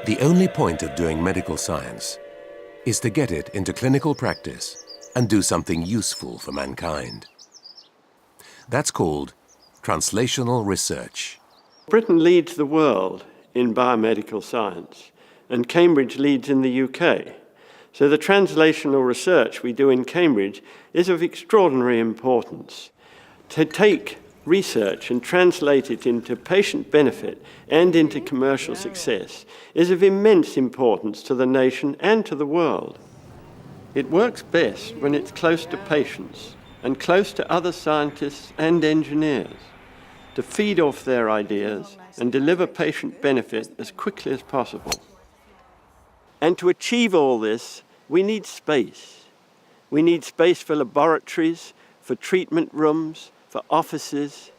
The only point of doing medical science is to get it into clinical practice and do something useful for mankind. That's called translational research. Britain leads the world in biomedical science, and Cambridge leads in the UK. So the translational research we do in Cambridge is of extraordinary importance. To take research and translate it into patient benefit and into commercial success is of immense importance to the nation and to the world. It works best when it's close to patients and close to other scientists and engineers to feed off their ideas and deliver patient benefit as quickly as possible. And to achieve all this, we need space. We need space for laboratories, for treatment rooms, for offices,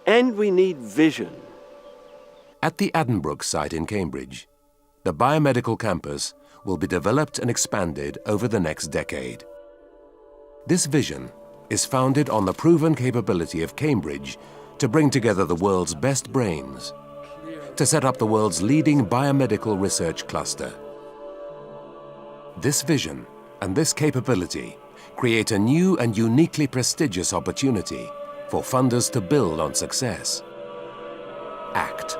and we need vision. At the Addenbrooke site in Cambridge, the biomedical campus will be developed and expanded over the next decade. This vision is founded on the proven capability of Cambridge to bring together the world's best brains, to set up the world's leading biomedical research cluster. This vision and this capability create a new and uniquely prestigious opportunity for funders to build on success. ACT.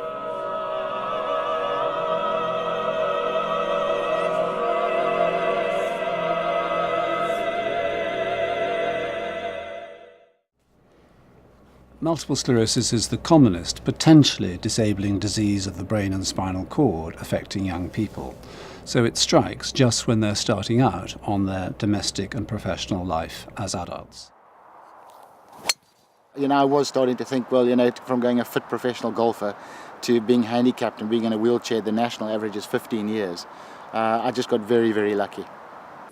Multiple sclerosis is the commonest, potentially disabling disease of the brain and spinal cord affecting young people. So it strikes just when they're starting out on their domestic and professional life as adults. I was starting to think, from going a fit professional golfer to being handicapped and being in a wheelchair, the national average is 15 years. I just got very, very lucky.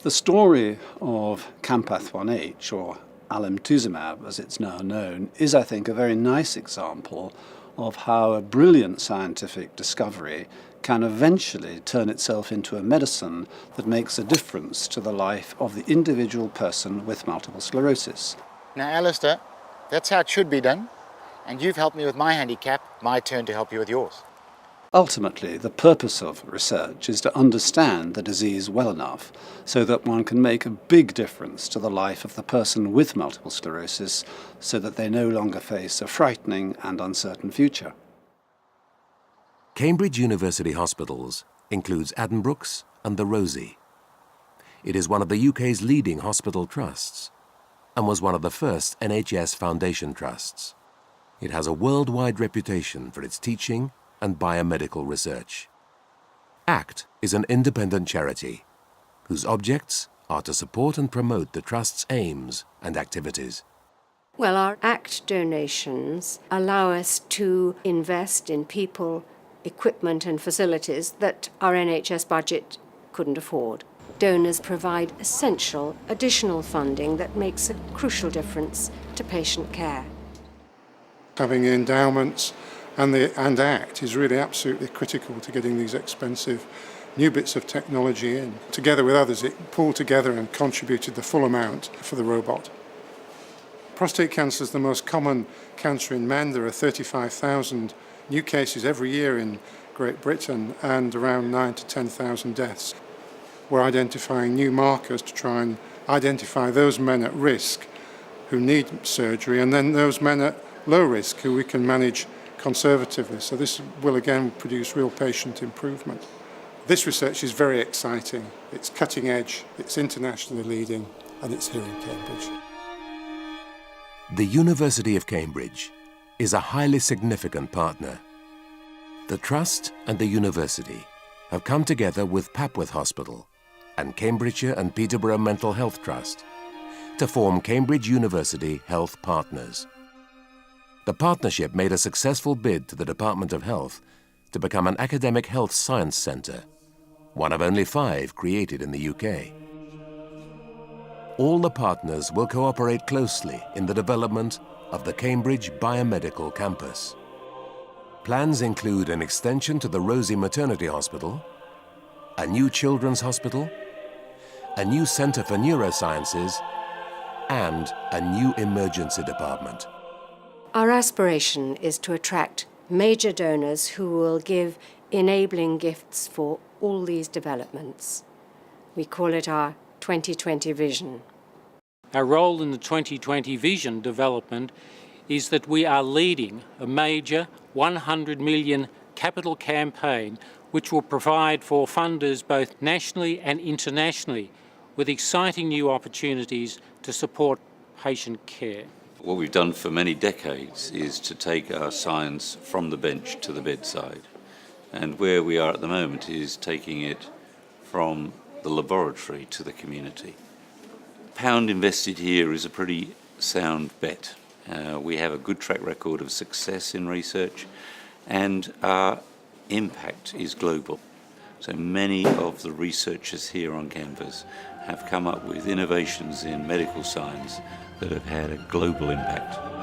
The story of Campath-1H, or alemtuzumab as it's now known, is, I think, a very nice example of how a brilliant scientific discovery can eventually turn itself into a medicine that makes a difference to the life of the individual person with multiple sclerosis. Now, Alistair, that's how it should be done, and you've helped me with my handicap, my turn to help you with yours. Ultimately, the purpose of research is to understand the disease well enough so that one can make a big difference to the life of the person with multiple sclerosis so that they no longer face a frightening and uncertain future. Cambridge University Hospitals includes Addenbrooke's and the Rosie. It is one of the UK's leading hospital trusts and was one of the first NHS Foundation trusts. It has a worldwide reputation for its teaching and biomedical research. ACT is an independent charity whose objects are to support and promote the Trust's aims and activities. Well, our ACT donations allow us to invest in people, equipment and facilities that our NHS budget couldn't afford. Donors provide essential additional funding that makes a crucial difference to patient care. Having endowments and ACT is really absolutely critical to getting these expensive new bits of technology in. Together with others, it pulled together and contributed the full amount for the robot. Prostate cancer is the most common cancer in men. There are 35,000 new cases every year in Great Britain and around 9,000 to 10,000 deaths. We're identifying new markers to try and identify those men at risk who need surgery and then those men at low risk who we can manage conservatively. So this will again produce real patient improvement. This research is very exciting. It's cutting edge, it's internationally leading, and it's here in Cambridge. The University of Cambridge is a highly significant partner. The Trust and the University have come together with Papworth Hospital and Cambridgeshire and Peterborough Mental Health Trust to form Cambridge University Health Partners. The partnership made a successful bid to the Department of Health to become an academic health science centre, one of only 5 created in the UK. All the partners will cooperate closely in the development of the Cambridge Biomedical Campus. Plans include an extension to the Rosie Maternity Hospital, a new children's hospital, a new centre for neurosciences, and a new emergency department. Our aspiration is to attract major donors who will give enabling gifts for all these developments. We call it our 2020 vision. Our role in the 2020 vision development is that we are leading a major 100 million capital campaign which will provide for funders both nationally and internationally with exciting new opportunities to support patient care. What we've done for many decades is to take our science from the bench to the bedside. And where we are at the moment is taking it from the laboratory to the community. Pound invested here is a pretty sound bet. We have a good track record of success in research, and our impact is global. So many of the researchers here on campus have come up with innovations in medical science that have had a global impact.